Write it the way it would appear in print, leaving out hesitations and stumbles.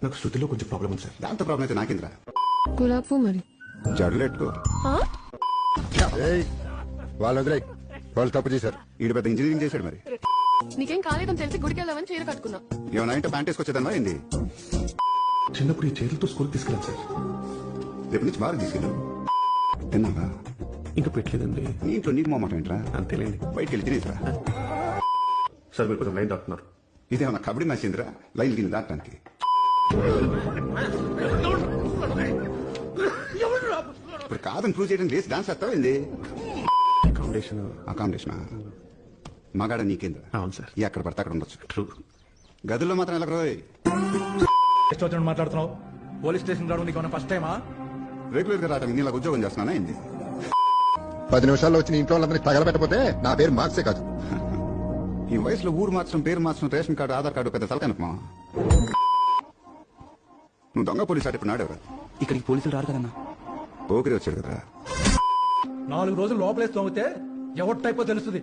నాకు శృతిలో కొంచెం ప్రాబ్లం ఉంది సార్. దాంతో ప్రాబ్లం అయితే నాకేంద్రా. గులాబ్ మరి జడలెట్టుకో. వాళ్ళు వదిలే, వాళ్ళు తప్పు చేశారు. ఈడు పెద్ద ఇంజనీరింగ్ చేశాడు మరి. నీకేం కాలేదని తెలిసి గుడికి వెళ్దామని చీర కట్టుకున్నా. ఏమన్నా ఇంటే ప్యాంట్ వేసుకొచ్చేదన్నా ఏంది? చిన్నప్పుడు ఈ చేతులతో స్కూల్కి తీసుకెళ్ళాను సార్. రేపు నుంచి బాగా తీసుకెళ్ళు. తిన్నావా? ఇంకా పెట్టలేదండి. నీ ఇంట్లో నీకు మొమ్మటం ఏంట్రా? అంతేలేండి. బయటికి వెళ్ళి తినేసిరా. సార్ మీరు కొంచెం లైన్ దాటుతున్నారు. ఇదేమన్నా కబడ్డీ మ్యాచ్ ఏందిరా లైన్ గిల్ దాటడానికి? ఇప్పుడు కాదని ప్రూవ్ చేయడం లేసి డాన్స్ చేస్తావు ఏంది? అకామిడేషన్ మగాడ నీకేంద్రా? అవును సార్. ఎక్కడ పడితే అక్కడ ఉండొచ్చు. ట్రూ. గదుల్లో మాత్రం ఎలా రోయ్? మాట్లాడుతున్నావు. పోలీస్ స్టేషన్ రావడం నీకు ఫస్ట్ టైమా? రెగ్యులర్ గా రావడానికి నీలా ఉద్యోగం చేస్తున్నానా ఏంది? 10 నిమిషాల్లో వచ్చి నీ ఇంట్లో వాళ్ళందరినీ తగలబెట్టకపోతే నా పేరు మార్క్సే కాదు. ఈ వయసులో ఊరు మార్చడం, పేరు మార్చడం, రేషన్ కార్డు, ఆధార్ కార్డు పెద్ద తలకనకమా. నువ్వు దొంగ పోలీసు ఆట ఇప్పుడు నాడేవరా? ఇక్కడికి పోలీసులు రారు కదన్నా. పోకిరి వచ్చాడు కదా. 4 రోజులు లోపలేసి తోమితే ఎవరి టైపో తెలుస్తుంది.